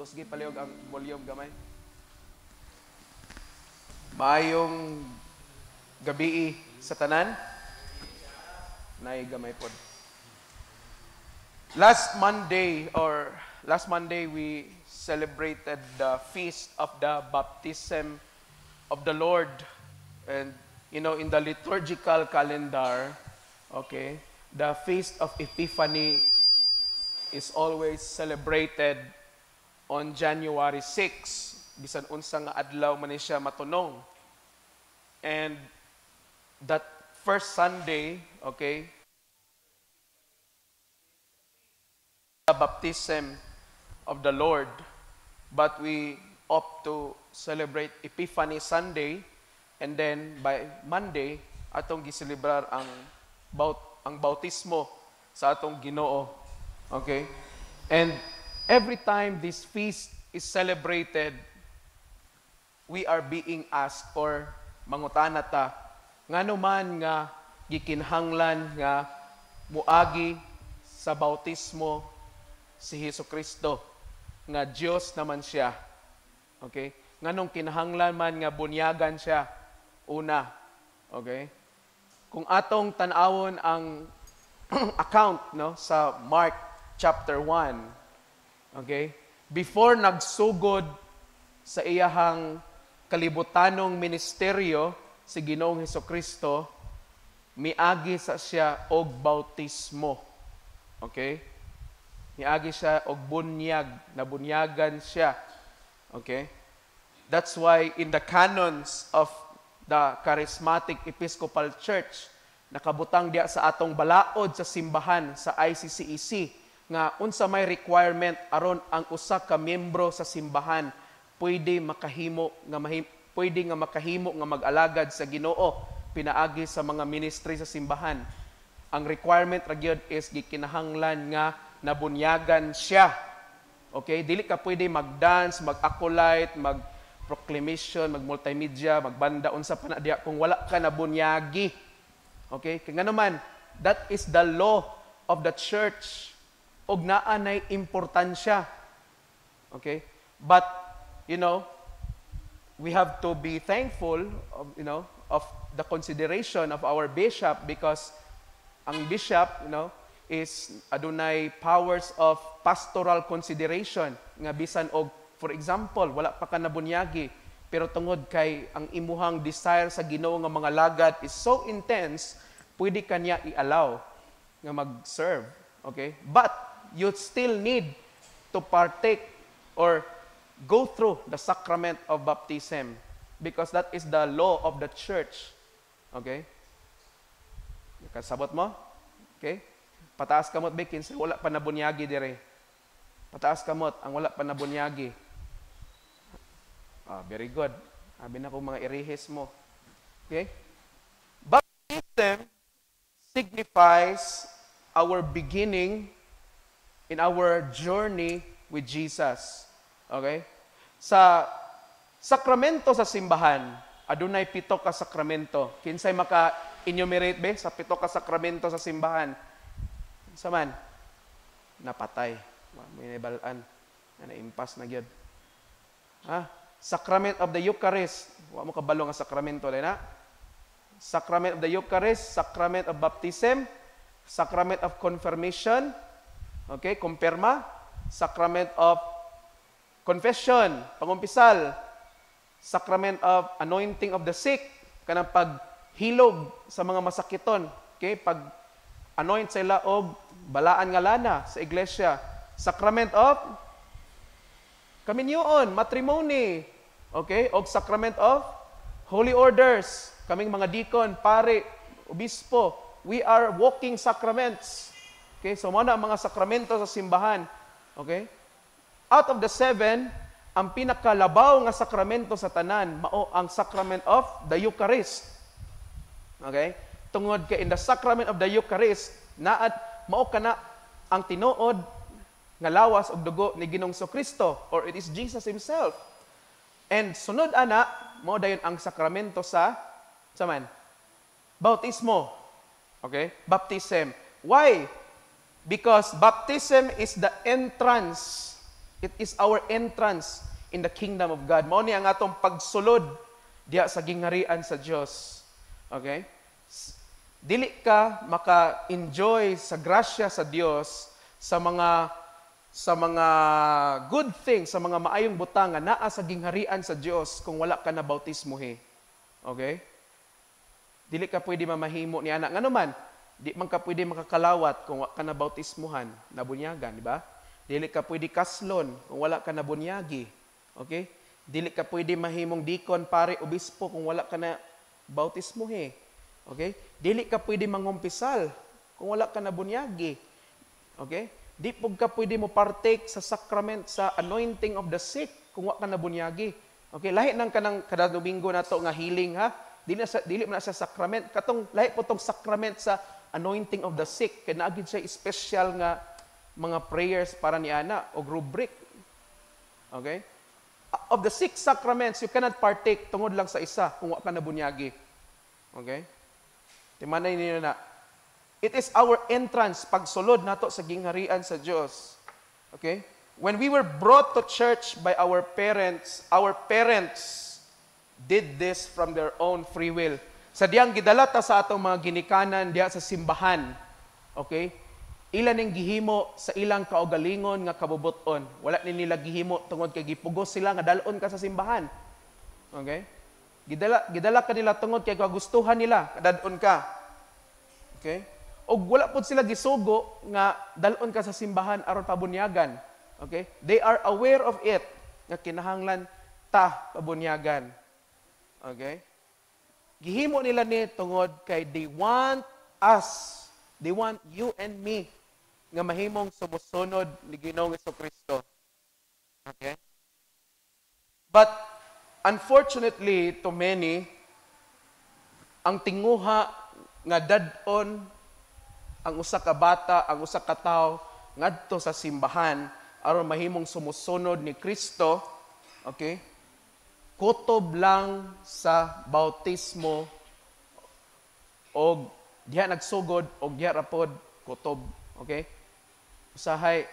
Kusgi paliog ang volume gamay. Maayong gabi sa tanan. Nay gamay pod. Last Monday we celebrated the feast of the baptism of the Lord. And you know, in the liturgical calendar, okay, the feast of Epiphany is always celebrated on January 6, bisan unsa nga adlaw man siya matunong. And that first Sunday, okay, the baptism of the Lord, but we opt to celebrate Epiphany Sunday, and then by Monday atong giselebrar ang bautismo sa atong Ginoo. Okay? And every time this feast is celebrated, we are being asked or mangutana ta, ngano man nga gikinhanglan nga muagi sa bautismo si Hesukristo, nga Dios naman siya. Okay? Nganong kinahanglan man nga bunyagan siya una. Okay? Kung atong tan-awon ang account no sa Mark chapter 1, okay, before nagsugod sa iyahang kalibutanong ministeryo si Ginoong Hesukristo, miagi sa siya og bautismo. Okay? Miagi siya og bunyag, nabunyagan siya. Okay? That's why in the canons of the Charismatic Episcopal Church, nakabutang diya sa atong balaod sa simbahan sa ICCEC, nga unsa may requirement aron ang usa ka miyembro sa simbahan pwede makahimo nga mag-alagad sa Ginoo pinaagi sa mga ministry sa simbahan. Ang requirement ra gyud is gikinahanglan nga nabunyagan siya. Okay, dili ka pwede mag-dance, mag-acolyte, mag-proclamation, mag-multimedia, magbanda unsa pa na diya kung wala ka nabunyagi. Okay, kaya naman that is the law of the church. Og naa nay importansya. Okay? But you know, we have to be thankful of, you know, of the consideration of our bishop, because ang bishop, you know, is adunay powers of pastoral consideration nga bisan og, for example, wala pa ka nabunyagi pero tungod kay ang imuhang desire sa Ginoo nga mga lagad is so intense, pwede kanya i-allow nga mag-serve. Okay? But you still need to partake or go through the sacrament of baptism, because that is the law of the church. Okay? Kasabot mo? Okay? Pataas kamot ba kinsa wala pa nabunyagi dire. Pataas kamot ang wala pa nabunyagi. Very good. Abi na ko mga irihis mo. Okay? Baptism signifies our beginning in our journey with Jesus. Okay? Sa sakramento sa simbahan, adunay 7 ka sakramento. Kinsay maka-enumerate be sa 7 ka sakramento sa simbahan? Sa man? Napatay. May nabalaan. Na-impas na gyud. Sacrament of the Eucharist. Wa mo kabalo nga sakramento dai na. Sacrament of the Eucharist, Sacrament of Baptism, Sacrament of Confirmation, okay, kumpirma, Sacrament of Confession, pangumpisal, Sacrament of Anointing of the Sick, kanang paghilog sa mga masakiton, okay, pag-anoint sila og balaan nga lana sa iglesia, Sacrament of Kaminyoon, matrimony, okay, og Sacrament of Holy Orders, kaming mga deacon, pare, obispo, we are walking sacraments. Okay, so muna ang mga sakramento sa simbahan. Okay? Out of the 7, ang pinakalabaw nga sakramento sa tanan mao ang Sacrament of the Eucharist. Okay? Tungod kay in the Sacrament of the Eucharist, naad mao kana ang tinuod nga lawas og dugo ni Ginoong Kristo, or it is Jesus himself. And sunod ana, mao dayon ang sakramento sa man? Bautismo. Okay? Baptism. Why? Because baptism is the entrance It is our entrance in the kingdom of God. Mao ni ang atong pagsulod diha sa gingharian sa Dios. Okay? Dili ka maka-enjoy sa grasya sa Dios sa mga good things, sa mga maayong butang nga naa sa gingharian sa Dios kung wala ka na bautismohi. Okay? Dili ka pwede mamahimo ni anak. Ngano man, di man ka pwede makakalawat kung wala ka na bautismuhan, nabunyagan, di ba? Dili ka pwede kaslon kung wala ka na bunyagi. Okay? Dili ka pwede mahimong dikon, pare, obispo kung wala ka na bautismohi. Okay? Dili ka pwede mangumpisal kung wala ka na bunyagi. Okay? Di pug ka pwede mo partake sa sacrament sa anointing of the sick kung wala ka na bunyagi. Okay? Lahi nang kanang kada Domingo na to nga healing, ha? Dili man sa sacrament. Katong lahi po tong sacrament sa anointing of the sick. Kaya naagid siya special nga mga prayers para ni ana o rubric. Okay? Of the 6 sacraments, you cannot partake tungod lang sa isa kung wala ka na bunyagi. Okay? Timanay niyo na. It is our entrance, pagsulod nato sa gingharian sa Dios. Okay? When we were brought to church by our parents did this from their own free will. Sa diyang gidalata sa atong mga ginikanan diya sa simbahan. Okay? Ilan ning gihimo sa ilang kaugalingon nga kabubuton. Wala ni nila gihimo tungod kay gipugos sila nga dalon ka sa simbahan. Okay? Gidala ka nila tungod kay kagustuhan nila, kadadon ka. Okay? O wala po sila gisugo nga dalon ka sa simbahan aron pabunyagan. Okay? They are aware of it nga kinahanglan ta pabunyagan. Okay? Gihimo nila ni tungod kay they want us, they want you and me nga mahimong sumusunod ni Ginoong Jesucristo. Okay? But unfortunately to many, ang tinguha nga dadon ang usa ka bata, ang usa ka tawo ngadto sa simbahan aron mahimong sumusunod ni Kristo, okay? Kutob lang sa bautismo o diha nagsugod o diha rapod kutob, okay? Usahay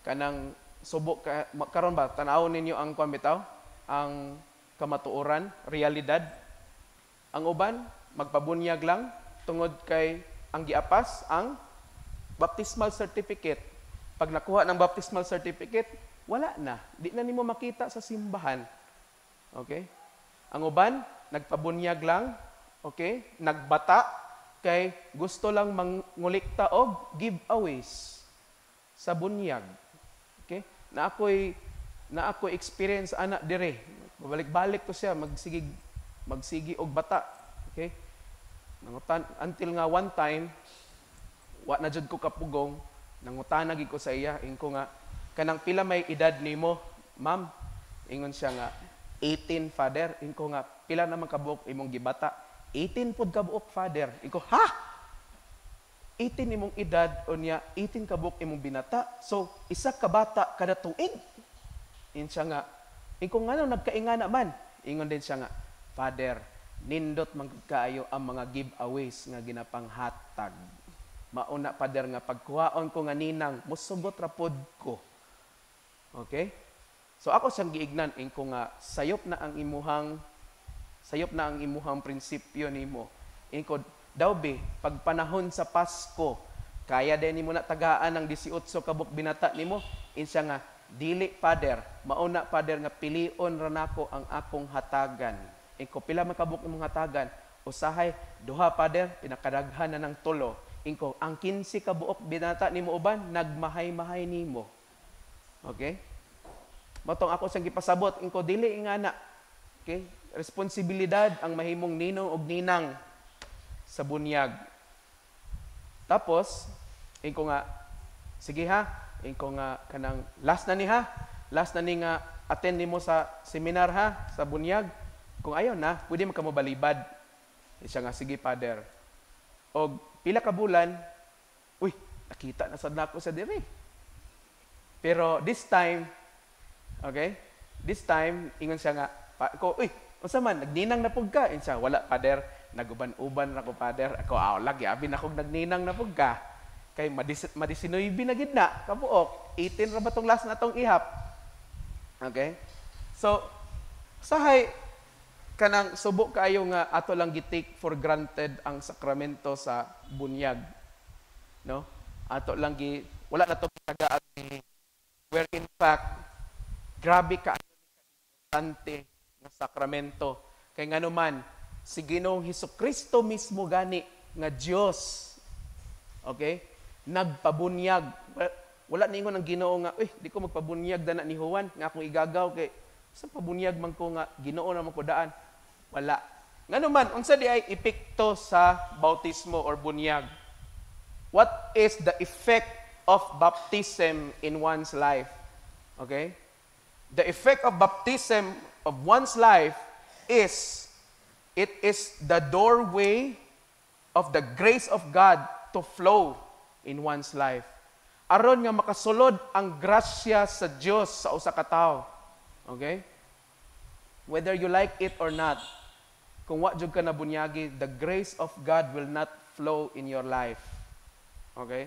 kanang subok karon ba tan-awon ninyo ang kuan bitaw, ang kamatuoran, realidad. Ang uban magpabunyag lang tungod kay ang giapas ang baptismal certificate. Pag nakuha ng baptismal certificate, wala na. Di na nimo makita sa simbahan. Okay? Ang uban, nagpabunyag lang, okay? Nagbata, kay gusto lang mangulikta og giveaways sa bunyag. Okay? Na ako'y experience anak dire. Babalik-balik ko siya, magsigi og bata. Okay? Until nga one time, wa na jud ko kapugong, nangutana gid ko sa iya, ingko nga, kanang pila may edad nimo, ma'am? Ingon siya nga, 18, father. Inko nga, pila naman kabuok imong gibata? 18 pud kabuok, father. Inko, ha? 18 imong edad, o niya, 18 kabuok imong binata. So, isa ka bata kada tuig. In siya nga, inko nga nagkaingana man. Ingon din siya nga, father, nindot man kaayo ang mga giveaways nga ginapanghatag. Mauna, father, nga pagkuhaon ko nga ninang, musubot rapod ko. Okay? So ako siyang giignan ko nga sayop na ang imuhang prinsipyo nimo. Inko daw be pag panahon sa Pasko kaya din nimo na tagaan ang 18 kabuk binata nimo. Insya nga dili, father, mauna, father, nga pilion ra nako ang akong hatagan. Inko pila man kabuk imong hatagan? Usahay duha, father, pinakadaghan na ng tulo. Inko ang 15 kabuok binata nimo uban nagmahay-mahay nimo. Okay? Matong ako siyang gipasabot, inko dili ingana. Okay? Responsibilidad ang mahimong ninong og ninang sa bunyag. Tapos, inko nga, sige ha, inko nga kanang last na ni nga attend nimo sa seminar ha, sa bunyag. Kung ayaw na, pwede mo ka mo balibad. Siya nga, sige, father. Og pila ka bulan, uy, nakita na sad nako sa diri. Pero this time, okay? This time, ingon siya nga, uy, unsa man, nagninang na pug ka? Siya, wala, father, naguban-uban na ko, father. Ako, lagi, abi na kong nagninang na pug ka. Kay madisinoybi na gid na, kabuok. 18 ra ba tong last na tong ihap? Okay? So, sahay kanang subo kaayo nga ato lang gitake for granted ang sakramento sa bunyag. No? Ato lang wala na to tagaan ni where in fact grabe ka importante nga sakramento. Kay ngano man si Ginoong Hesukristo mismo gani nga Dios. Okay? Nagpabunyag. Wala ningon ang Ginoo nga, di ko magpabunyag dana ni Juan nga akong igagaw kay sa pabunyag man ko nga Ginoo naman ko daan. Wala. Ngano man unsa di ay epekto sa bautismo or bunyag? What is the effect of baptism in one's life? Okay? The effect of baptism of one's life is it is the doorway of the grace of God to flow in one's life. Aron nga makasulod ang grasya sa Dios sa usa ka tawo. Okay? Whether you like it or not, kung wa jud ka nabunyagi, the grace of God will not flow in your life. Okay?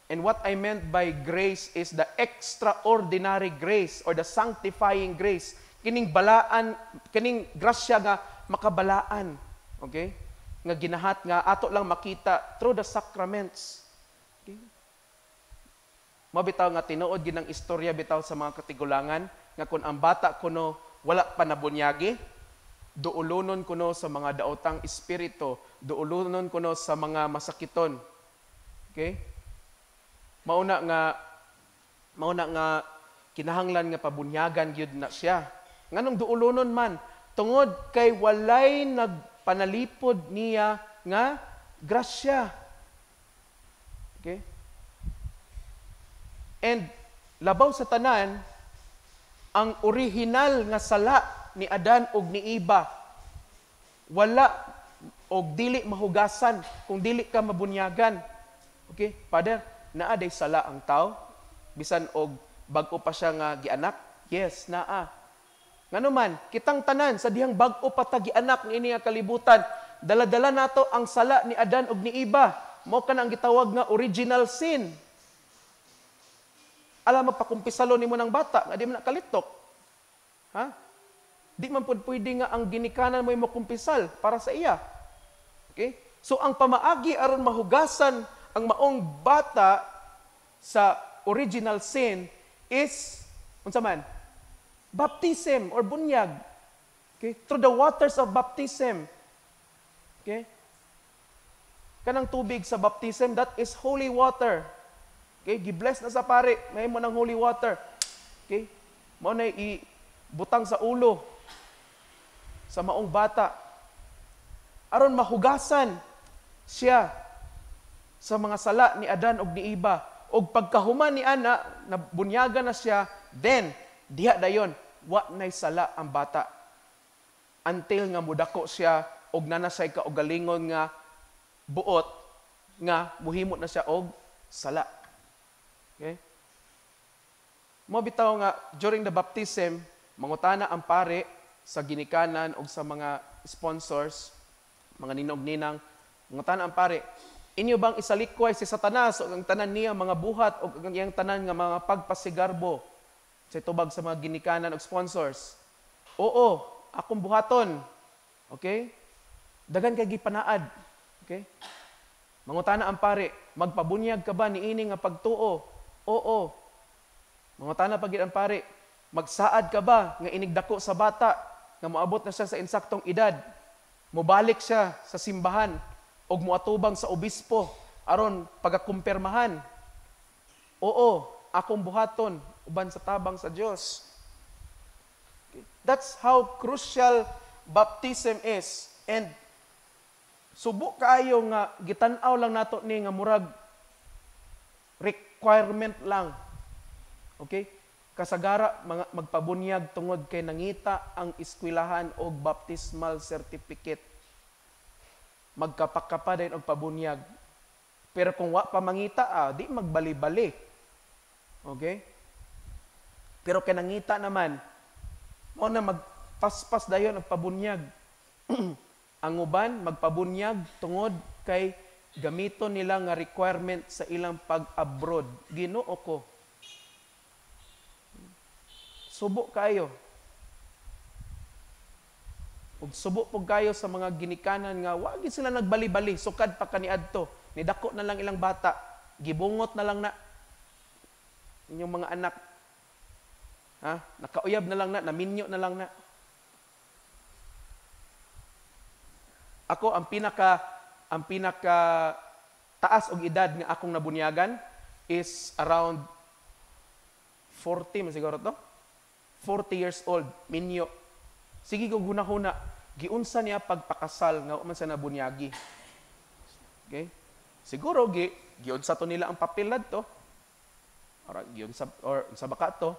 And what I meant by grace is the extraordinary grace or the sanctifying grace. Kining balaan, kining grasya nga makabalaan. Okay? Nga ginahat nga ato lang makita through the sacraments. Okay? Mabitaw nga tinuod ginang istorya bitaw sa mga katigulangan nga kung ang bata kuno wala pa nabunyagi, duulunon kuno sa mga daotang espiritu, duulunon kuno sa mga masakiton. Okay? Mauna nga kinahanglan nga pabunyagan gyud na siya. Nganong duulunon man tungod kay walay nagpanalipod niya nga grasya. Okay? And labaw sa tanan, ang original nga sala ni Adan ug ni Eva wala og dili mahugasan kung dili ka mabunyagan. Okay? Father, naa day sala ang tao bisan og bag-o pa siya nga gianak? Yes, naa. Ngano man, kitang tanan sa dihang bag-o pa ta gianak niini nga kalibutan, dala-dala nato ang sala ni Adan ug ni Eva. Mao kana ang gitawag nga original sin. Alam mapakumpisalo nimo ng bata nga di man nakalitok. Ha? Di man pud pwede nga ang ginikanan mo makumpisal para sa iya. Okay? So ang pamaagi aron mahugasan ang maong bata sa original sin is unsa man? Baptism or bunyag. Okay? Through the waters of baptism. Okay? Kanang tubig sa baptism, that is holy water. Okay? Gibless na sa pare, may mo ng holy water. Okay? Mo na ibutang sa ulo sa maong bata. Aron mahugasan siya sa mga sala ni Adan ug ni Eva. Og pagkahuman ni Ana, nabunyagan na siya, then, diha dayon, wa nay sala ang bata. Until nga mudako siya, og nanasay ka og galingon nga buot, nga muhimot na siya og sala. Okay? Mo bitaw nga, during the baptism, mangutana ang pare sa ginikanan o sa mga sponsors, mga ninog-ninang, mangutana ang pare, inyo bang isalikway si Satanas o ang tanan niya mga buhat o ang iyang tanan nga mga pagpasigarbo sa tubag sa mga ginikanan o sponsors? Oo, akong buhaton. Okay? Dagan kay gipanaad. Okay? Mangutana ang pare, magpabunyag ka ba niini nga pagtuo? Oo. Mangutana pagid ang pare, magsaad ka ba nga inigdako sa bata nga moabot na siya sa insaktong edad? Mobalik siya sa simbahan og moatubang sa obispo aron pagakumpirmahan. Oo, akong buhaton uban sa tabang sa Dios. Okay. That's how crucial baptism is. And subo kaayo nga gitan-aw lang nato ni nga murag requirement lang. Okay? Kasagara mga magpabunyag tungod kay nangita ang eskwelahan og baptismal certificate. Magkapakapa din og pabunyag. Pero kung wa pa mangita, di magbali-bali. Okay? Pero kay nangita naman, mo na magpaspas dayon og pabunyag. Ang uban magpabunyag tungod kay Gamito nila nga requirement sa ilang pag-abroad. Ginoo ko. Subo kayo. Ug subo po kayo sa mga ginikanan nga wagi sila nagbali-bali, sukad pa kaniadto. Nidako na lang ilang bata, gibungot na lang na inyong mga anak. Ha? Nakauyab na lang na, naminyo na lang na. Ako ang pinaka taas og edad nga akong nabunyagan is around 40 siguro to. 40 years old, minyo. Sige ko guna-huna, giunsa niya pagpakasal nga man sa nabunyagi. Okay? Siguro giunsa to nila ang papel ladto. Or sa baka to.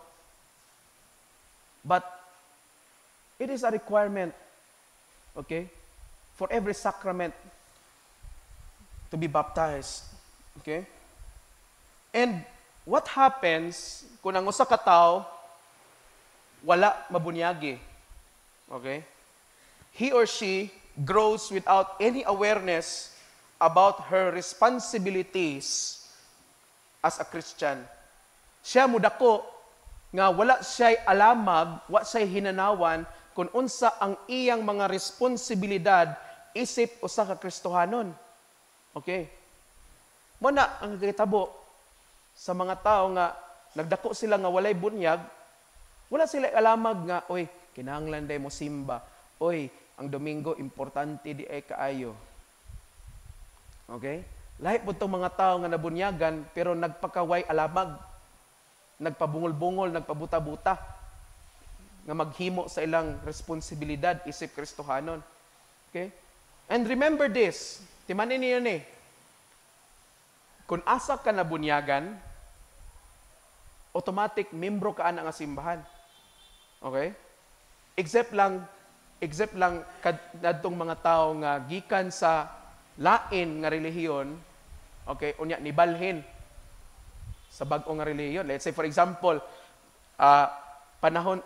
But it is a requirement, okay, for every sacrament to be baptized. Okay? And what happens kung ang usa ka tawo wala mabunyagi? Okay? He or she grows without any awareness about her responsibilities as a Christian. Siya mudako nga wala siya'y alamag, wala siya'y hinanawan kung unsa ang iyang mga responsibilidad isip usa ka Kristohanon. Okay? Muna ang kitabo sa mga tao nga nagdako sila nga walay bunyag, wala sila alamag nga, oy, kinahanglan day mo simba. Oy, ang Domingo importante di ay kaayo. Okay? Lahi po itong mga tao nga nabunyagan pero nagpakaway alamag. Nagpabungol-bungol, nagpabuta-buta nga maghimo sa ilang responsibilidad isip Kristohanon. Okay? And remember this, timanin niyo ni. Kung asa ka nabunyagan, automatic membro ka ana nga simbahan. Okay? Except lang kadtong mga tao nga gikan sa lain nga relihiyon, okay, unya nibalhin sa bag-o nga relihiyon. Let's say for example, panahon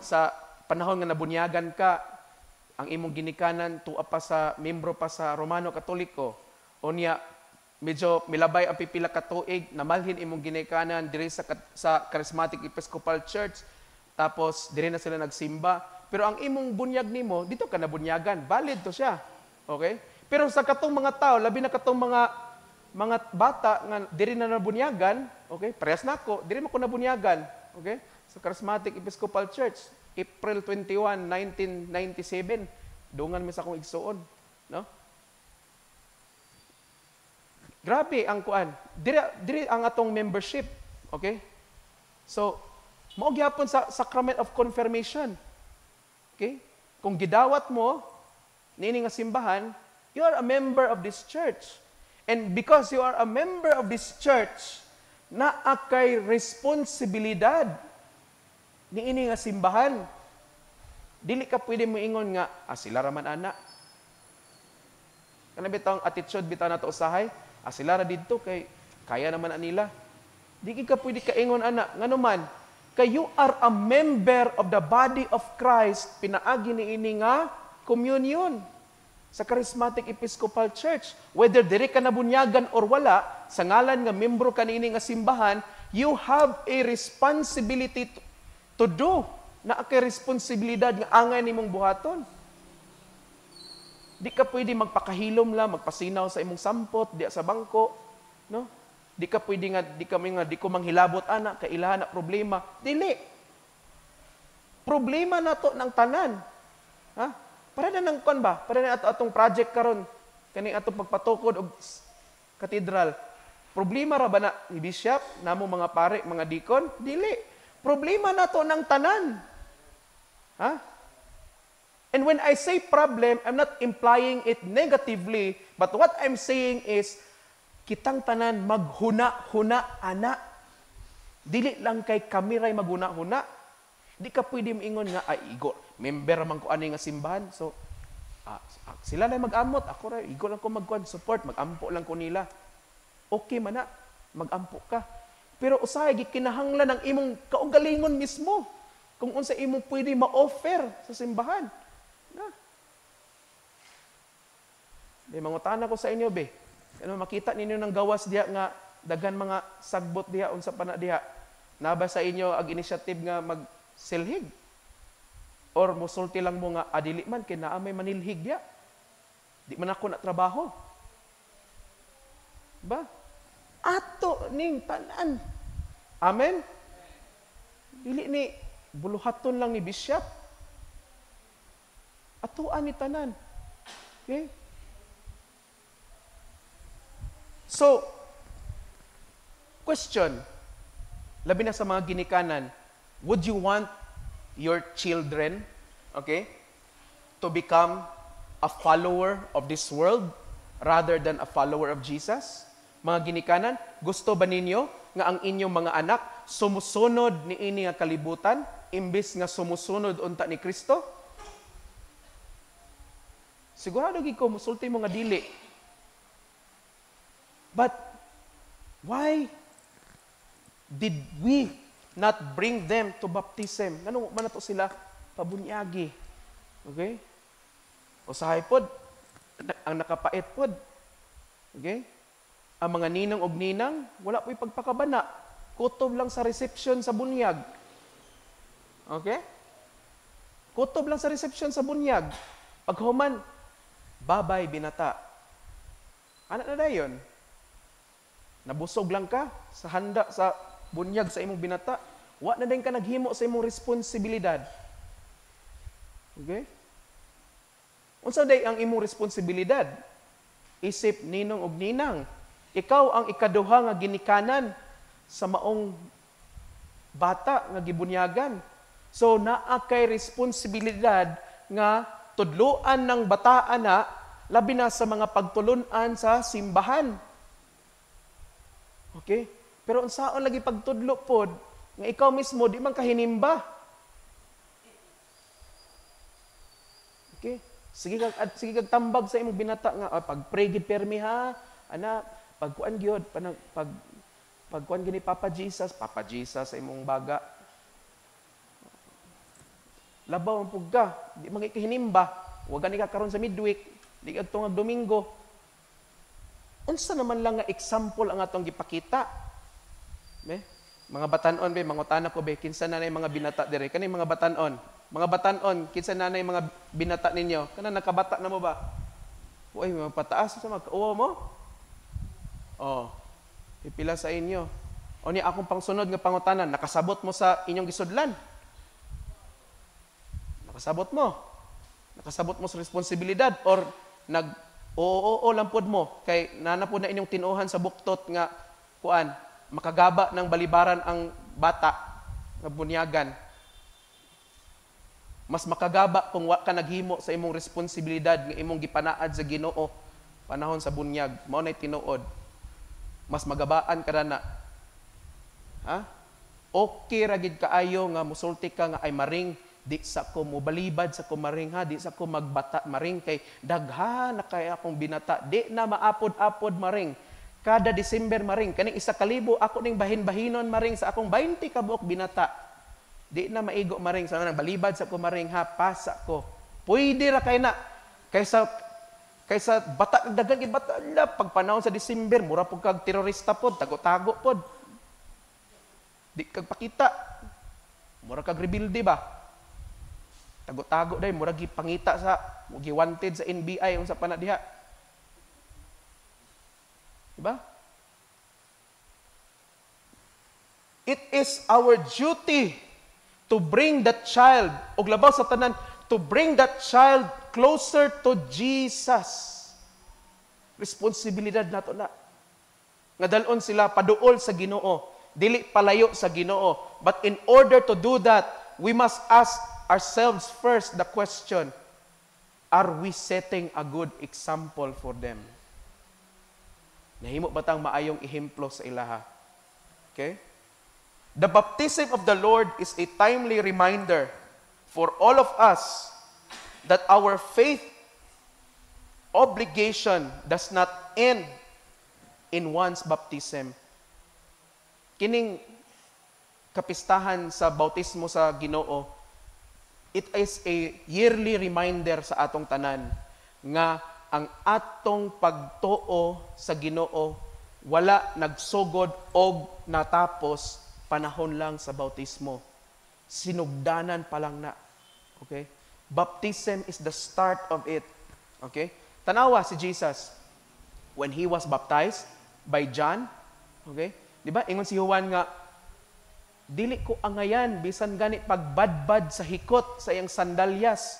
nga nabunyagan ka, ang imong ginikanan tuwa pa sa membro pa sa Romano Katoliko, unya medyo milabay ang pipila ka tuig, namalhin imong ginikanan diri sa Charismatic Episcopal Church, tapos diri na sila nagsimba. Pero ang imong bunyag nimo, dito ka nabunyagan, valid to siya. Okay? Pero sa katong mga tao, labi na katong mga bata nga diri na nabunyagan, okay? Parehas nako, diri mo ko nabunyagan, okay? Sa Charismatic Episcopal Church, April 21, 1997, dungan mi sa akong igsuon, no? Grabe ang kuan. Diri ang atong membership, okay? So, mao gyapon sa sacrament of confirmation. Okay? Kung gidawat mo niini nga simbahan, you are a member of this church. And because you are a member of this church, naa kay responsibilidad niini nga simbahan. Dili ka pwede mo ingon nga, sila raman ana. Kana bitong attitude bitaw nato usahay, sila ra didto kay kaya naman nila. Di ka pwede ka ingon ana, nganuman, kay you are a member of the body of Christ, pinaagi niini nga communion sa Charismatic Episcopal Church. Whether diri ka nabunyagan or wala, sa ngalan nga membro ka niini nga simbahan, you have a responsibility to do. Na kay responsibilidad nga angay nimong buhaton. Di ka pwede magpakahilom lang, magpasinaw sa imong sampot, di sa bangko, no? Di ka pwede nga, di ko manghilabot ana, kailangan na problema. Dili. Problema na to ng tanan. Ha? Para na ng kon ba? Para na atong project karon, kani atong pagpatukod og katedral. Problema ra ba na ni bishop, namo mga pare, mga deacon? Dili. Problema na to ng tanan. Ha? And when I say problem, I'm not implying it negatively, but what I'm saying is kitang tanan maghuna-huna ana. Dili lang kay kami ray maghuna-huna. Di ka pwede moingon nga igo, member man ko ani nga simbahan. So sila na mag-amot, ako ray igo lang ko magkuan support, magampo lang ko nila. Okay man na, magampo ka. Pero usahay gikinahanglan ng imong kaugalingon mismo. Kung unsa imong pwede ma-offer sa simbahan. Na. May mangutana ko sa inyo, be. Ano, makita ninyo ng gawas diha nga dagan mga sagbot diha unsa pa na diha. Naba sa inyo ag initiative nga magsilhig? Or musulti lang mo nga adili man kay naa may manilhig diha. Di man ako na trabaho. Ba? Ato ning tanan. Amen? Dili ni buluhaton lang ni bishop. Atuan ni tanan. Okay? So, question. Labi na sa mga ginikanan, would you want your children, okay, to become a follower of this world rather than a follower of Jesus? Mga ginikanan, gusto ba ninyo nga ang inyong mga anak sumusunod ni ini nga kalibutan imbis nga sumusunod unta ni Kristo? Sigurado gid ko musulti mo nga dili. But why did we not bring them to baptism? Ngano man nato sila pabunyagi? Okay? Usahay pod ang nakapait pod. Okay? Ang mga ninang og ninang wala po'y pagpakabana. Kutob lang sa reception sa bunyag. Okay? Kutob lang sa reception sa bunyag. Paghuman, babay binata. Anak na dayon. Nabusog lang ka sa handa sa bunyag sa imong binata. Wa na din ka naghimo sa imong responsibilidad. Okay? Unsa day ang imong responsibilidad? Isip ninong og ninang. Ikaw ang ikaduha nga ginikanan sa maong bata nga gibunyagan. So naa kay responsibilidad nga tudloan ng bataan na labi na sa mga pagtulunan sa simbahan. Okay? Pero unsaon lagi pagtudlo pod nga ikaw mismo di man kahinimba. Okay? Sige kag tambag sa imong binata nga pag-pray gid permi ha. Ana, pagkuan gyud pagkuan gini Papa Jesus sa imong baga. Labaw ang pugka, di man kahinimba. Wa gani ka karon sa midweek, di adto nga Domingo. Unsa naman lang nga example ang atong gipakita? Be, mga batan-on be, mangutana ko be, kinsa na nay mga binata dire? Kani mga batan-on. Mga batan-on, kinsa na nay mga binata ninyo? Kana nakabata na mo ba? Uy, mga pataas sa magkauwa mo? Oh. Pipila sa inyo. O ni akong pangsunod nga pangutanan, nakasabot mo sa inyong gisudlan? Nakasabot mo? Nakasabot mo sa responsibilidad or oo lang pod mo kay nanapod na inyong tinuhan sa buktot nga kuan makagaba ng balibaran ang bata nga bunyagan. Mas makagaba kung wa ka naghimo sa imong responsibilidad nga imong gipanaad sa Ginoo panahon sa bunyag. Mao nay tinuod. Mas magabaan ka na. Ha? Okay ra gid kaayo nga musulti ka nga ay maring di sa ko mobalibad sa ko maring ha, di sa ko magbata maring kay daghan na kay akong binata, di na maapod-apod maring. Kada December maring kaning 1,000 ako ning bahin-bahinon maring sa akong 20 ka buok binata. Di na maigo maring sa nang balibad sa ko maring ha, pasa ko. Pwede ra kay na kaysa bata daghan gid bata la pag panahon sa December mura pug kag terorista pod, tago-tago pod. Di kag pakita. Mura kag rebelde ba? Tago-tago day mura gi pangita sa gi wanted sa NBI unsa pa na diha. Diba? It is our duty to bring that child og labaw sa tanan to bring that child closer to Jesus. Responsibilidad nato na. Nga dalon sila paduol sa Ginoo, dili palayo sa Ginoo. But in order to do that, we must ask ourselves first the question, are we setting a good example for them? Nahimo ba tang maayong ehemplo sa ilaha? Okay? The baptism of the Lord is a timely reminder for all of us that our faith obligation does not end in one's baptism. Kining kapistahan sa bautismo sa Ginoo, it is a yearly reminder sa atong tanan nga ang atong pagtuo sa Ginoo wala nagsugod og natapos panahon lang sa bautismo. Sinugdanan pa lang na. Okay? Baptism is the start of it. Okay? Tanawa si Jesus when he was baptized by John. Okay? Di ba? Ingon si Juan nga, dili ko angayan, bisan gani pagbadbad sa hikot sa iyang sandalyas.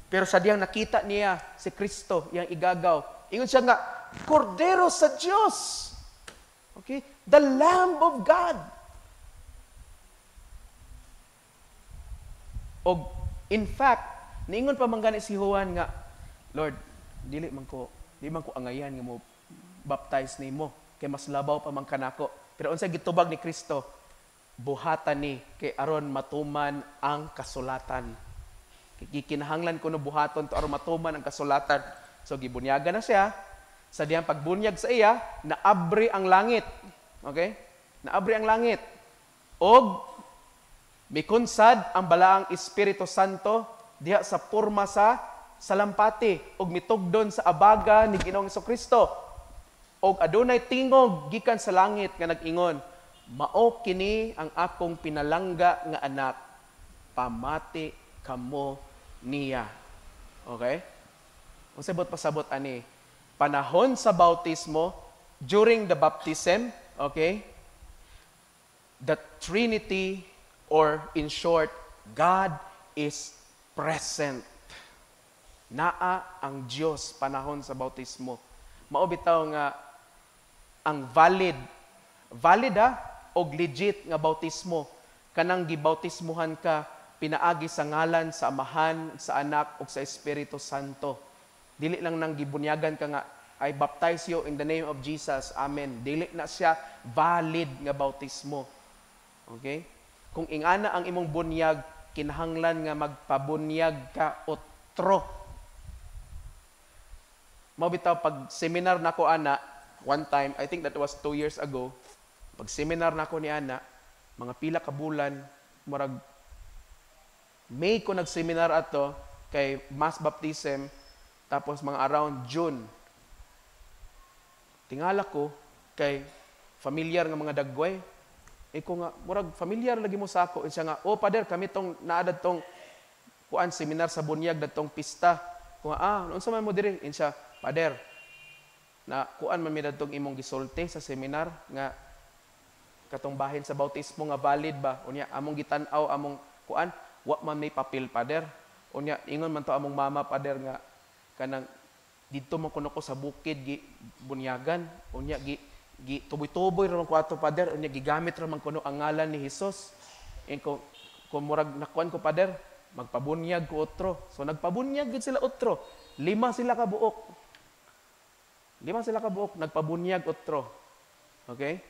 Pero sa diyang nakita niya si Kristo, iyang igagaw. Ingon siya nga, Kordero sa Diyos. Okay? The Lamb of God. O, in fact, niingon pa man gani si Juan nga, Lord, dili man ko angayan nga mo baptize nimo kay mas labaw pa man kanako. Pero unsay gitubag ni Kristo, buhatan ni kay aron matuman ang kasulatan. Gikinahanglan ko no buhaton to aron matuman ang kasulatan. So gibunyagan na siya. Sa diyang pagbunyag sa iya, naabri ang langit. Okay? Naabri ang langit. Og mikunsad ang balaang Espiritu Santo diha sa porma sa salampati og mitugdon sa abaga ni Ginoong Jesucristo. Og adunay tingog gikan sa langit nga nag-ingon, mao kini ang akong pinalangga nga anak, pamati kamo niya. Okay? Unsay pasabot ani? Panahon sa bautismo, during the baptism, okay? The Trinity, or in short, God is present. Naa ang Diyos panahon sa bautismo. Mao bitaw nga ang valid og legit nga bautismo kanang gibautismuhan ka pinaagi sa ngalan sa Amahan, sa Anak ug sa Espiritu Santo. Dili lang nang gibunyagan ka nga I baptize you in the name of Jesus. Amen. Dili na siya valid nga bautismo. Okay? Kung ingana ang imong bunyag, kinahanglan nga magpabunyag ka otro. Mao bitaw pag seminar nako ana, one time, I think that was 2 years ago, pag seminar nako ni ana, mga pila ka bulan, murag May ko nag-seminar ato kay mass baptism, tapos mga around June. Tingala ko kay familiar nga mga dagway. Iko nga, murag familiar lagi mo sa ako. Siya nga, oh pader, kami tong naadad tong kuan seminar sa bunyag datong pista. Kung noon sa man mo diri, siya, pader, na kuan man mi datong imong gisulti sa seminar nga katong bahin sa bautismo nga valid ba? Unya among gitan-aw among kuan, wa man may papel pader. Unya ingon man to among mama pader nga kanang didto man kuno ko sa bukid gi bunyagan. Unya gi tuboy-tuboy ra man ko ato pader, unya gigamit ra man kuno ang ngalan ni Hesus. Ko murag nakuan ko pader, magpabunyag ko otro. So nagpabunyag gid sila otro. 5 sila ka buok. Nagpabunyag otro. Okay?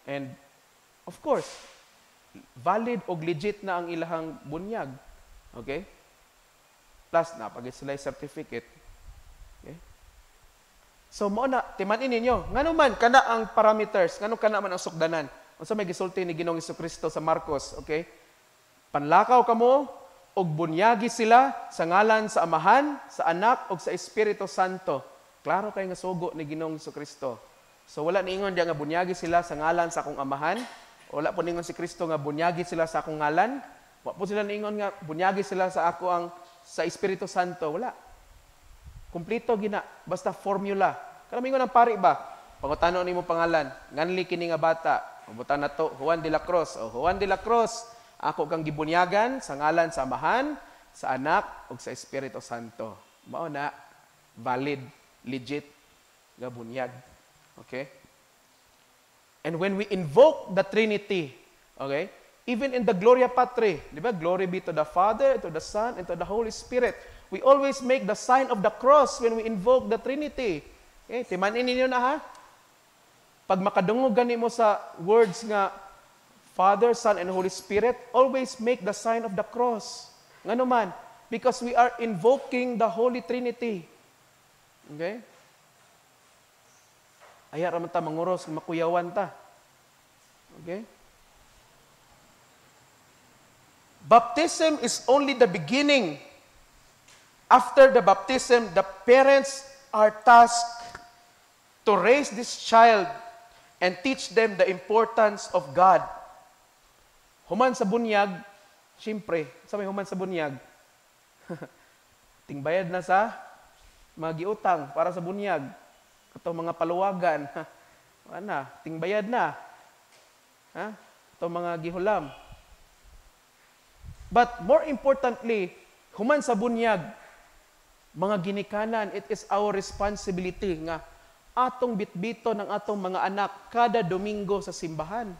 And of course, valid o legit na ang ilahang bunyag. Okay? Plus, napagit sila yung certificate. Okay? So, mo na, timanin ninyo, ngano man, kana ang parameters, ngano kana man ang sukdanan. Unsa may gisulti ni Ginoong Jesucristo sa Marcos, okay? Panlakaw kamo, og bunyagi sila sa ngalan sa Amahan, sa Anak, og sa Espiritu Santo. Klaro kay nga sugo ni Ginoong Jesucristo. So wala niingon diya nga bunyagi sila sa ngalan sa akong Amahan, wala po ningon si Kristo nga bunyagi sila sa akong ngalan, wala po sila niingon nga bunyagi sila sa ako ang sa Espiritu Santo, wala. Kumplito gina, basta formula. Kana mingon ang pari ba? Pangutano nimo pangalan, nganli kini nga bata, mabutan na to, Juan de la Cruz. O Juan de la Cruz, ako kang gibunyagan sa ngalan sa Amahan, sa Anak, ug sa Espiritu Santo. Mao na valid, legit nga bunyag. Okay? And when we invoke the Trinity, okay? Even in the Gloria Patri, di ba? Glory be to the Father, to the Son, and to the Holy Spirit. We always make the sign of the cross when we invoke the Trinity. Okay? Timanin ninyo na ha? Pag makadungogan mo sa words nga Father, Son, and Holy Spirit, always make the sign of the cross. Ngano man? Because we are invoking the Holy Trinity. Okay? Aya raman ta manguros, makuyawan ta. Okay? Baptism is only the beginning. after the baptism, the parents are tasked to raise this child and teach them the importance of God. Human sa bunyag, siyempre, sa may human sa bunyag, tingbayad na sa mga giutang para sa bunyag. Ito mga paluwagan, tingbayad na. Ito mga gihulam. But more importantly, human sa bunyag, mga ginikanan, it is our responsibility nga atong bitbito ng atong mga anak kada Domingo sa simbahan.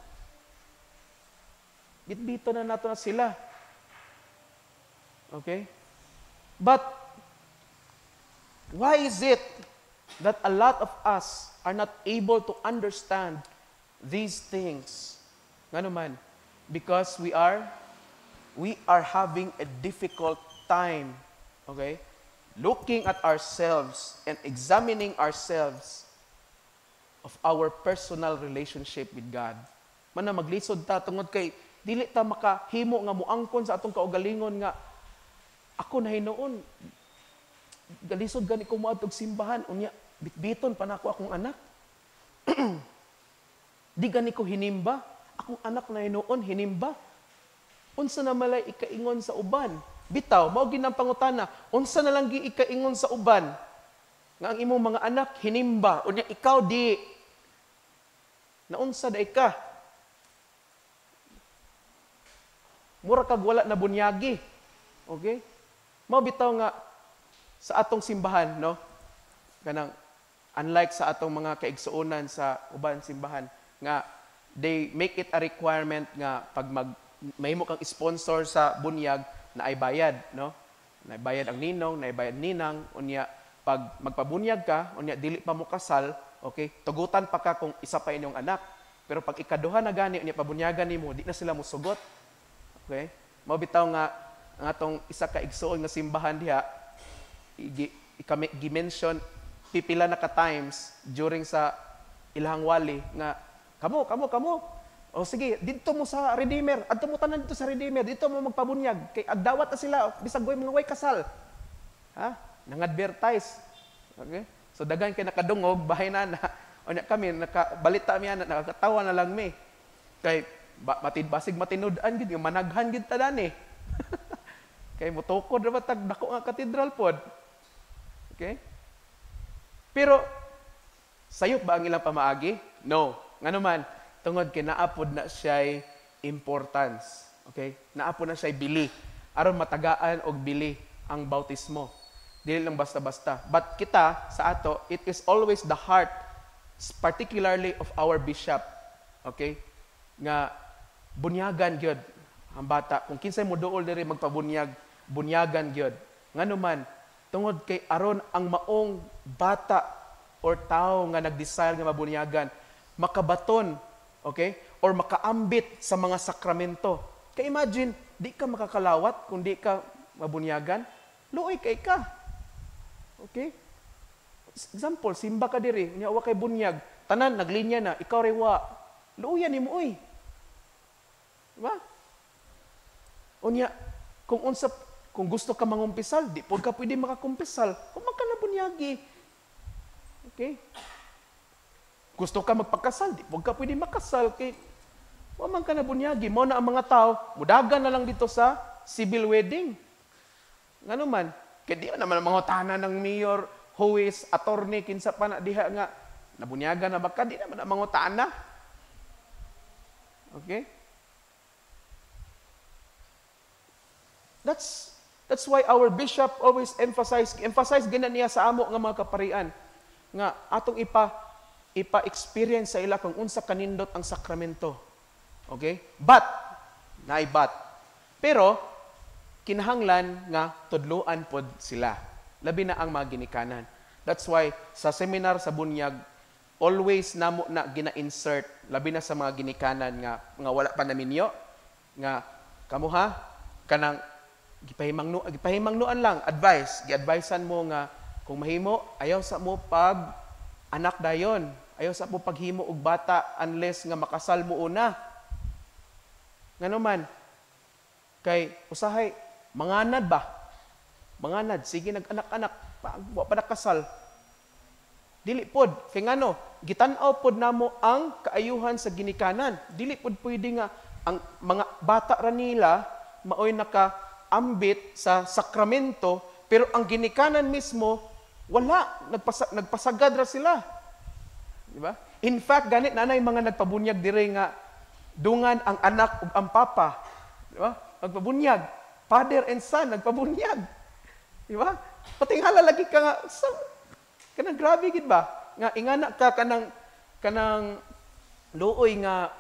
Bitbito na nato na sila. Okay? But why is it that a lot of us are not able to understand these things? Nga naman, because we are having a difficult time, okay? Looking at ourselves and examining ourselves of our personal relationship with God. Man na maglisod ta tungod kay dili ta makahimo nga muangkon sa atong kaugalingon nga ako na hinuon galisod gani ko moadtog simbahan unya bitbiton pa nako akong anak. Di gani ko hinimba akong anak na hinuon hinimba. Unsa na malay ikaingon sa uban? Bitaw, mao ginang pangutana, unsa na lang gi ikaingon sa uban? Nga ang imong mga anak hinimba, unya ikaw di. Naunsa day ka? Mura kag wala na bunyagi. Okay? Mao bitaw nga sa atong simbahan, no? Kanang unlike sa atong mga kaigsuonan sa uban simbahan nga they make it a requirement nga pag mahimo kang sponsor sa bunyag na ay bayad, no? Na bayad ang ninong, na bayad ninang, unya pag magpabunyag ka, unya dili pa mo kasal, okay? Tugutan pa ka kung isa pa inyong anak. Pero pag ikaduha na gani, unya pabunyagan nimo, di na sila musugot. Okay? Mao bitaw nga ang atong isa ka igsuon nga simbahan diha gi-mention pipila na ka times during sa ilahang wali nga kamo o sige, dito mo sa Redeemer. Adto mo tanan dito sa Redeemer. Dito mo magpabunyag. Kay agdawat na sila. Bisag goy mga way kasal. Nang-advertise. Okay? So, dagan kay nakadungog, bahay na. O niya kami, nakabalita mi na, nakakatawa na lang mi. Kay, basig matinudan gid, managhan gid tanan eh. Kay, mutukod na batag, dako nga katedral pod. Okay? Pero, sayop ba ang ilang pamaagi? No. Nga naman, tungod kay naapod na siya'y importance. Okay? Naapod na siya'y bili. Aron matagaan og bili ang bautismo. Dili lang basta-basta. But kita, sa ato, it is always the heart, particularly of our bishop. Okay? Nga, bunyagan gyud ang bata. Kung kinsay mo duol diri magpabunyag, bunyagan gyud. Nganuman, tungod kay aron ang maong bata or tao nga nag-desire nga mabunyagan, makabaton, okay? Or makaambit sa mga sakramento. Kaya imagine, di ka makakalawat kung di ka mabunyagan. Luoy kay ka. Okay? Example, simba ka diri, unya wa kay bunyag. Tanan, naglinya na, ikaw rewa. Luoyan ni mo, uy. Diba? Unya, kung gusto ka mangumpisal, di po ka pwede makakumpisal. Kung ka na bunyagi. Okay? Gusto ka magpakasal, di po ka pwede makasal. Kay, waman ka na bunyagi. Mo na ang mga tao, mudagan na lang dito sa civil wedding. Nga naman, kaya di naman ang mga tahanan ng mayor, huwis, attorney, kinsa pa na diha nga, nabunyagan na baka, di naman ang mga tahanan. Okay? That's why our bishop always emphasize gina niya sa amo nga mga kaparian nga atong ipa-experience sa ila kung unsa kanindot ang sakramento. Okay? But pero kinahanglan nga tudloan pod sila. Labi na ang mga ginikanan. That's why sa seminar sa bunyag always namo na gina-insert labi na sa mga ginikanan nga wala pa naminyo nga kamuha kanang gipahimangnuan lang advice gi-advisean mo nga kung mahimo ayaw sa mo pag anak dayon ayaw sa mo paghimo og bata unless nga makasal mo una ngano man kay usahay manganad ba Manganad, sige nag-anak-anak, wa pa nakasal. Dili pod, kay ngano, gitan-aw pod namo ang kaayuhan sa ginikanan. Dili pod pwede nga ang mga bata ra nila maoy nakaambit sa sakramento, pero ang ginikanan mismo wala, nagpasagad ra sila. Di ba? In fact, ganit nanay mga nagpabunyag dire nga dungan ang anak ug ang papa. Di ba? Nagpabunyag, father and son nagpabunyag. Di ba? Patingala lagi ka nga kanang grabe gid ba? Nga ingana ka kanang luoy nga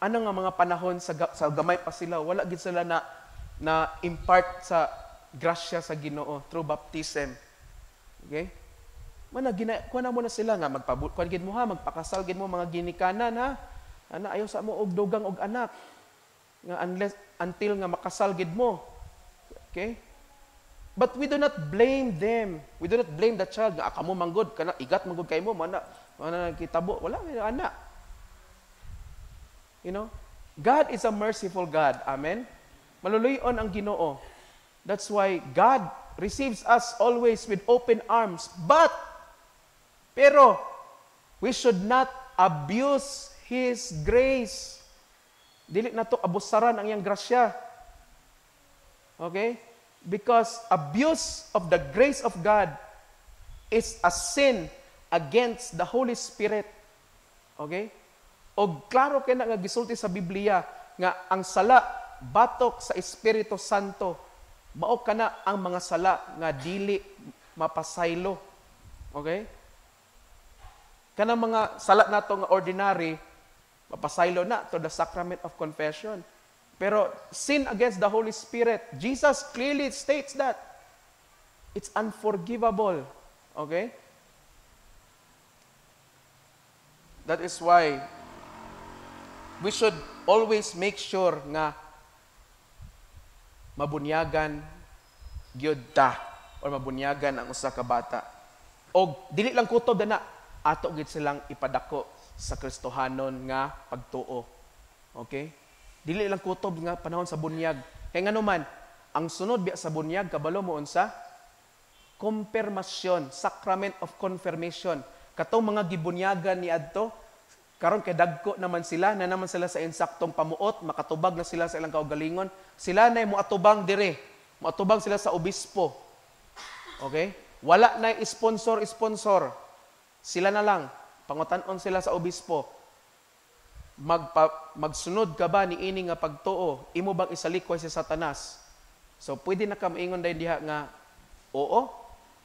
ano nga mga panahon sa gamay pa sila, wala gid sila na impart sa grasya sa Ginoo through baptism. Okay? Kuha na mo na sila nga kuan gid mo ha, magpakasal gid mo mga ginikanan ha. Ana ayo sa mo og dugang og anak. Nga until nga makasal gid mo. Okay? But we do not blame them. We do not blame the child. Nga kamo manggod kana igat manggod kay mo mana kitabo wala may anak. You know? God is a merciful God. Amen. Maluluyon ang Ginoo. That's why God receives us always with open arms. Pero we should not abuse His grace. Dili na to abusaran ang iyang grasya. Okay? Because abuse of the grace of God is a sin against the Holy Spirit. Okay? O klaro kay na nga gisulti sa Biblia nga ang sala batok sa Espiritu Santo. Mao kana ang mga sala nga dili mapasaylo. Okay? Kanang mga sala nato nga ordinary mapasaylo na to the sacrament of confession. Pero sin against the Holy Spirit, Jesus clearly states that it's unforgivable. Okay? That is why we should always make sure nga mabunyagan gyud ta or mabunyagan ang usa ka bata. Og dili lang kutob na ato gid silang ipadako sa Kristohanon nga pagtuo. Okay? Dili lang kutob nga panahon sa bunyag. Kaya nga naman, ang sunod biya sa bunyag, kabalo mo unsa? Confirmation, sacrament of confirmation. Katong mga gibunyagan ni adto, karon kay dagko naman sila, na naman sila sa insaktong pamuot, makatubag na sila sa ilang kaugalingon. Sila na moatubang dire. Moatubang sila sa obispo. Okay? Wala na sponsor. Sila na lang. Pangutanon sila sa obispo. Magsunod ka ba ni ini nga pagtuo? Imo bang isalikoy si Satanas? So pwede na ka maingon dahil diha nga oo,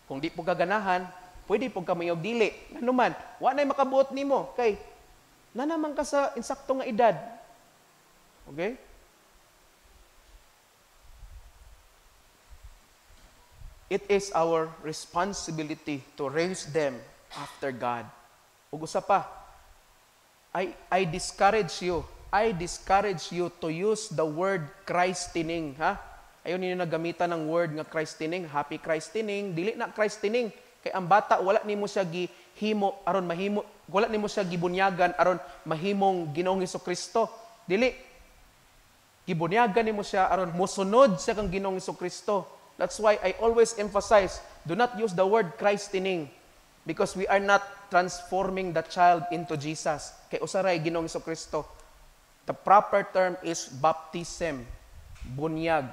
kung di po kaganahan, pwede po ka mayog dili. Ano man, wa na'y makabuot nimo kay nanaman ka sa insakto nga edad. Okay? It is our responsibility to raise them after God. Ug usa pa, I discourage you to use the word christening, ha? Ayaw ninyo nagamitan ng word nga christening, happy christening, dili na christening. Kay ang bata wala nimo siya gihimo aron mahimo, wala nimo siya gibunyagan aron mahimong Ginoong Hesukristo. Dili. Gibunyagan nimo siya aron mosunod sa kang Ginoong Hesukristo. That's why I always emphasize, do not use the word christening. Because we are not transforming the child into Jesus. Kay usaray Ginoong Hesukristo. The proper term is baptism. Bunyag.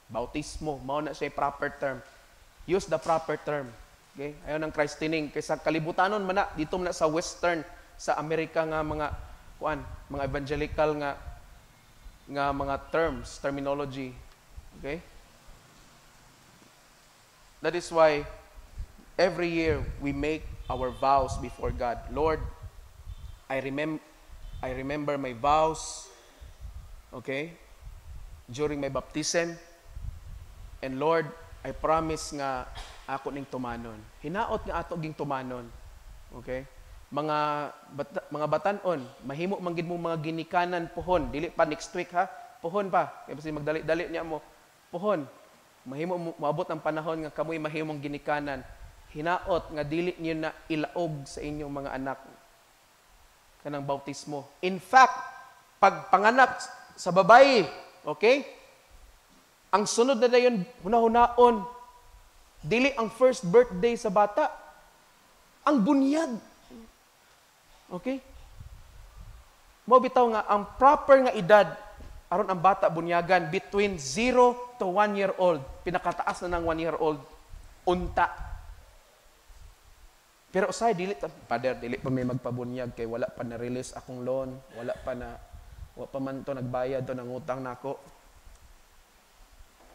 Bautismo. Mao na siya proper term. Use the proper term. Okay? Ayaw ng christening. Kaysa kalibutanon man na, dito na sa Western, sa Amerika nga mga evangelical nga mga terminology. Okay? That is why every year we make our vows before God. Lord, I remember my vows, okay, during my baptism. And Lord, I promise nga ako ning tumanon. Hinaot nga ato ging tumanon. Okay? Mga batanon, mahimo man gid mo mga ginikanan pohon, dili pa next week ha. Pohon pa. Kay basta magdali-dali niya mo. Pohon. Mahimo maabot ang panahon nga kamoy mahimong ginikanan. Hinaot nga dili niyo na ilaog sa inyong mga anak kanang bautismo. In fact, pag panganak sa babae, okay? Ang sunod na dayon hunahon Dili ang first birthday sa bata. Ang bunyag. Okay? Mo bitaw nga ang proper nga edad aron ang bata bunyagan between 0 to 1 year old. Pinakataas na ng 1 year old unta. Pero usay dili Father, dili pa may magpabunyag kay wala pa na release akong loan, wala pa man to nagbayad to ng utang nako.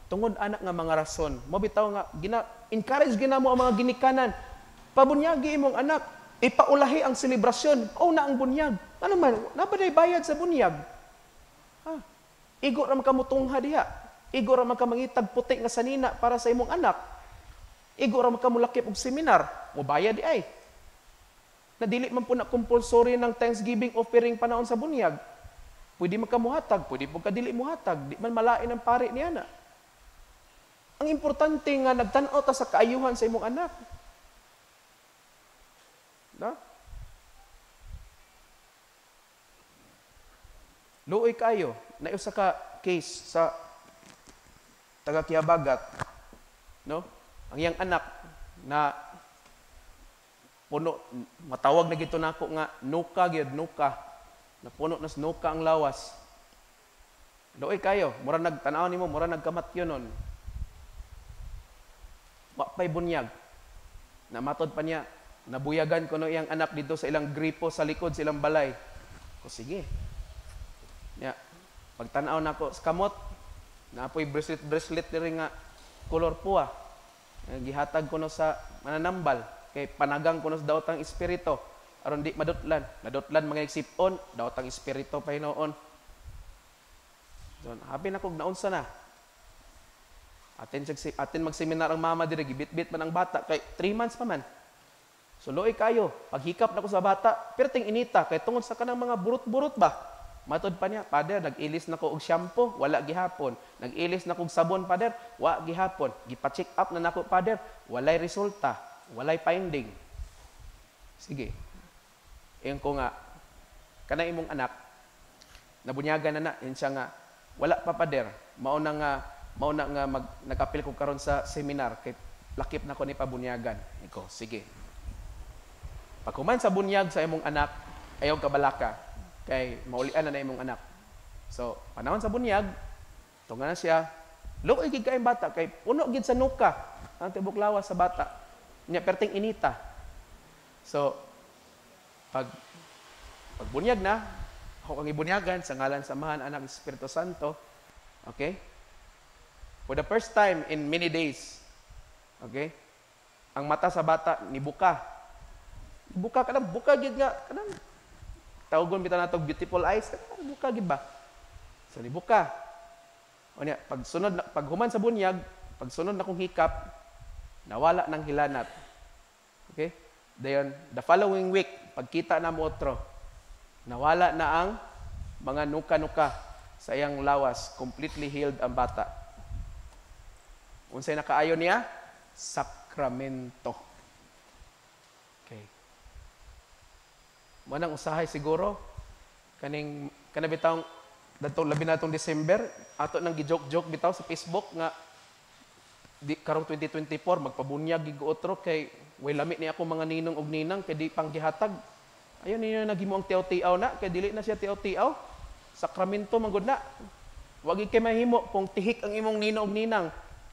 Tungod anak nga mga rason, mo bitaw nga encourage gina mo ang mga ginikanan. Pabunyagi imong anak, ipaulahi ang selebrasyon. Na ang bunyag. Ano man, napaday bayad sa bunyag. Igo ra man ka mutungha diha. Igo ra man ka mangitag puti nga sanina para sa imong anak. Igo ra man ka mulakip og seminar, mo bayad di ay. Na dili man po na compulsory ng Thanksgiving offering panahon sa bunyag. Pwede man ka muhatag, pwede po ka dili muhatag, di man malain ang pari niya na. Ang importante nga nagtan-aw ta sa kaayuhan sa imong anak. No? Luoy kayo, na usa ka case sa taga Kiabagat, no? Ang iyang anak na puno, matawag na gito nako nga nuka gyud, nuka. Napuno nas nuka ang lawas. Luoy kayo, mura nagtan-aw nimo, mura nagkamatyonon. Wa pay bunyag. Namatod pa niya, nabuyagan ko no iyang anak dito sa ilang gripo sa likod sa ilang balay. Ko sige. Ya, pagtanaw nako sa kamot, naapoy bracelet diri nga color puwa. Gihatag ko no sa mananambal kay panagang ko no sa dawtang espiritu aron di madutlan. Nadutlan mga igsipon, dawtang espiritu pa hinoon. So, happy na kog naunsa na. Atin magseminar ang mama diri, gibit-bit man ang bata kay 3 months pa man. So luoy kayo, paghikap na ko sa bata, perting inita kay tungod sa kanang mga burot-burot ba. Matod pa niya, Father, nag-ilis na ko og shampoo, wala gihapon. Nag-ilis na ko og sabon, Father, wa gihapon. Gipa-check up na nako, Father, walay resulta, walay finding. Sige. Iyon ko nga, kana imong anak, nabunyagan na yun siya nga, wala pa, Father. Mauna nga nagapil ko karon sa seminar, kay lakip na ko ni pabunyagan. Iko, sige. Pagkuman sa bunyag sa imong anak, ayaw kabalaka. Kay maulian na imong anak. So, panahon sa bunyag, tunga na siya, luoy gid kayong bata, kay puno gid sa nuka, ang tibok lawas sa bata. Nya perting inita. So, pagbunyag na, ako kang ibunyagan sa ngalan Samahan Anak Espiritu Santo. Okay? For the first time in many days, okay? Ang mata sa bata nibuka. Buka ka na, buka gid nga, kanang tawgon bitaw natog beautiful eyes, buka gid ba? So nibuka. O niya, paghuman sa bunyag, pagsunod na kong hikap, nawala ng hilanat. Okay? Dayon, the following week, pagkita na mo otro, nawala na ang mga nuka-nuka sa iyang lawas, completely healed ang bata. Unsay nakaayo niya? Sakramento. Okay. Manang usahay siguro kana bitaw dato labi natong December ato nang gi-joke bitaw sa Facebook nga di karong 2024 magpabunyag gid otro kay way lami ni ako mga ninong og ninang kay di pang gihatag. Ayon ninyo nagimo ang tiaw-tiaw na kay dili na siya tiaw-tiaw. Sakramento man gud na. Wa gid kay mahimo kung tihik ang imong ninong og ninang.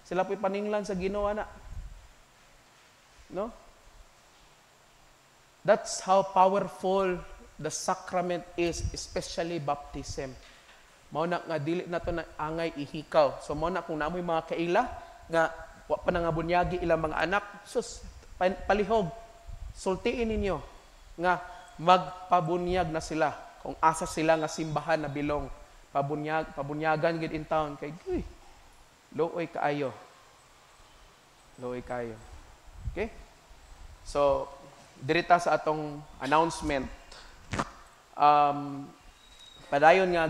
Sila po'y paninglan sa Ginoo na. No? That's how powerful the sacrament is, especially baptism. Mao na nga dili na to na angay ihikaw. So mao na kung namoy mga kaila nga wa pa nga bunyagi ilang mga anak, sus palihog. Sultiin ninyo nga magpabunyag na sila kung asa sila nga simbahan na bilong. Pabunyagan gid in town kay luoy kaayo. Luoy kayo. Okay? So, dirita sa atong announcement. Padayon nga